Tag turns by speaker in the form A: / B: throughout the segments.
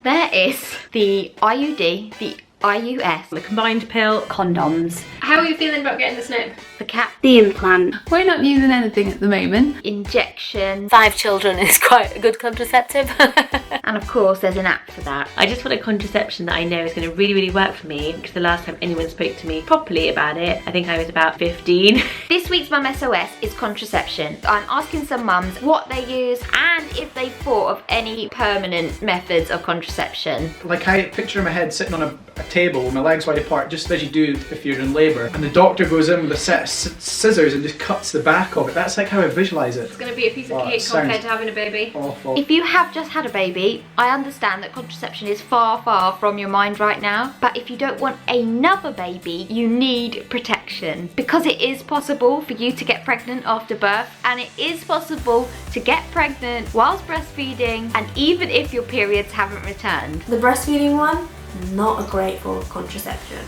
A: There is the IUD, the IUS,
B: the combined pill,
C: condoms.
D: How are you feeling about getting the snip?
A: the cap,
C: The implant.
E: We're not using anything at the moment.
A: injection,
C: 5 children is quite a good contraceptive.
A: and of course there's an app for that.
B: I just want a contraception that I know is going to really, really work for me, because the last time anyone spoke to me properly about it, I think I was about 15.
A: This week's Mum SOS is contraception. I'm asking some mums what they use and if they've thought of any permanent methods of contraception.
F: Like, I picture in my head sitting on a table with my legs wide apart, just as you do if you're in labour, and the doctor goes in with a set of scissors and just cuts the back of it. That's like how I visualise it.
D: It's going to be a piece of
F: Oh,
D: cake
F: it sounds
D: compared to having a baby.
F: Awful.
A: If you have just had a baby, I understand that contraception is far, far from your mind right now. But if you don't want another baby, you need protection. Because it is possible for you to get pregnant after birth, and it is possible to get pregnant whilst breastfeeding, and even if your periods haven't returned.
G: The breastfeeding one, not a great form of contraception.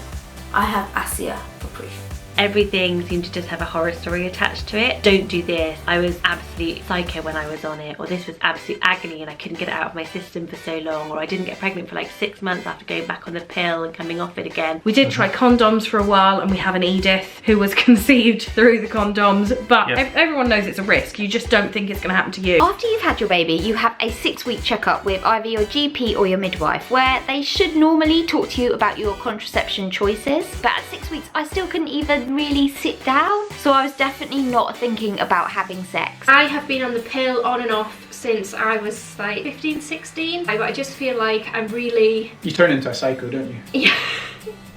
G: I have ASIA for proof.
B: Everything seemed to just have a horror story attached to it. Don't do this. I was absolute psycho when I was on it, or this was absolute agony and I couldn't get it out of my system for so long, or I didn't get pregnant for like 6 months after going back on the pill and coming off it again.
E: We did try condoms for a while, and we have an Edith who was conceived through the condoms, but everyone knows it's a risk. You just don't think it's going to happen to you.
A: After you've had your baby, you have a 6-week checkup with either your GP or your midwife, where they should normally talk to you about your contraception choices. But at 6 weeks, I still couldn't even really sit down, so I was definitely not thinking about having sex.
D: I have been on the pill on and off since I was like 15, 16. I just feel like I'm really...
F: You turn into a psycho, don't you?
D: Yeah.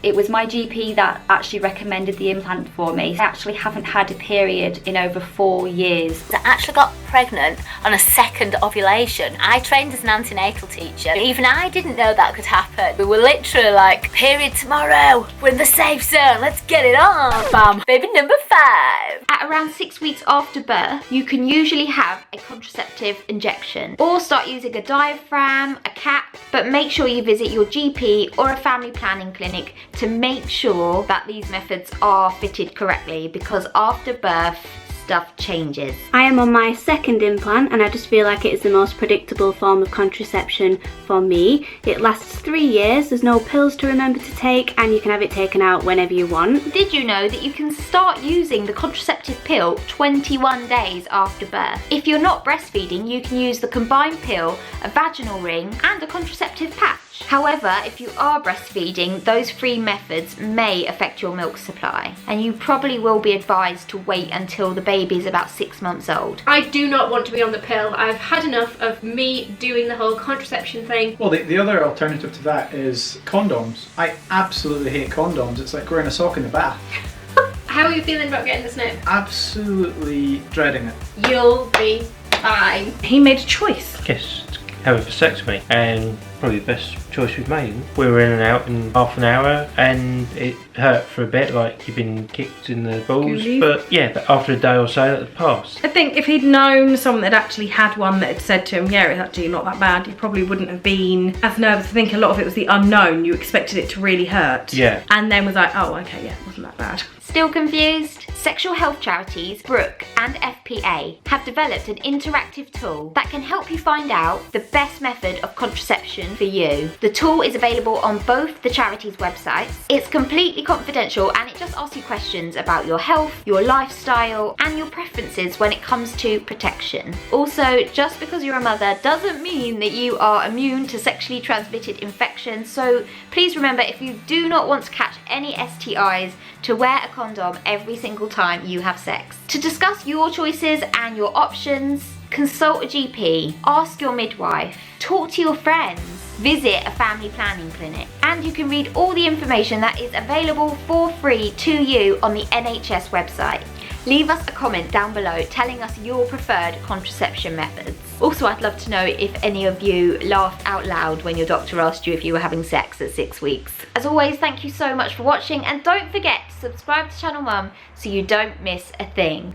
C: It was my GP that actually recommended the implant for me. I actually haven't had a period in over 4 years. I actually got pregnant on a second ovulation. I trained as an antenatal teacher. Even I didn't know that could happen. We were literally like, period tomorrow, we're in the safe zone, let's get it on. Bam, baby number 5.
A: At around 6 weeks after birth, you can usually have a contraceptive injection or start using a diaphragm, a cap, but make sure you visit your GP or a family planning clinic to make sure that these methods are fitted correctly, because after birth, stuff changes.
C: I am on my second implant, and I just feel like it is the most predictable form of contraception for me. It lasts 3 years, there's no pills to remember to take, and you can have it taken out whenever you want.
A: Did you know that you can start using the contraceptive pill 21 days after birth? If you're not breastfeeding, you can use the combined pill, a vaginal ring, and a contraceptive patch. However, if you are breastfeeding, those 3 methods may affect your milk supply, and you probably will be advised to wait until the baby is about 6 months old.
D: I do not want to be on the pill. I've had enough of me doing the whole contraception thing.
F: Well, the other alternative to that is condoms. I absolutely hate condoms. It's like wearing a sock in the bath.
D: How are you feeling about getting the snip?
F: Absolutely dreading it.
D: You'll be fine.
E: He made a choice.
H: Yes, have a vasectomy, and probably the best choice we've made. We were in and out in half an hour, and it hurt for a bit, like you've been kicked in the balls.
E: Goolies.
H: But yeah, but after a day or so, that had passed.
E: I think if he'd known someone that actually had one that had said to him, yeah, it's actually not that bad, he probably wouldn't have been as nervous. I think a lot of it was the unknown. You expected it to really hurt.
H: Yeah.
E: And then was like, oh, okay, yeah, it wasn't that bad.
A: Still confused? Sexual health charities, Brooke and FPA, have developed an interactive tool that can help you find out the best method of contraception for you. The tool is available on both the charities' websites. It's completely confidential, and it just asks you questions about your health, your lifestyle, and your preferences when it comes to protection. Also, just because you're a mother doesn't mean that you are immune to sexually transmitted infections, so please remember, if you do not want to catch any STIs, to wear a condom every single time you have sex. To discuss your choices and your options, consult a GP, ask your midwife, talk to your friends, visit a family planning clinic, and you can read all the information that is available for free to you on the NHS website. Leave us a comment down below telling us your preferred contraception methods. Also, I'd love to know if any of you laughed out loud when your doctor asked you if you were having sex at 6 weeks. As always, thank you so much for watching, and don't forget to subscribe to Channel Mum so you don't miss a thing.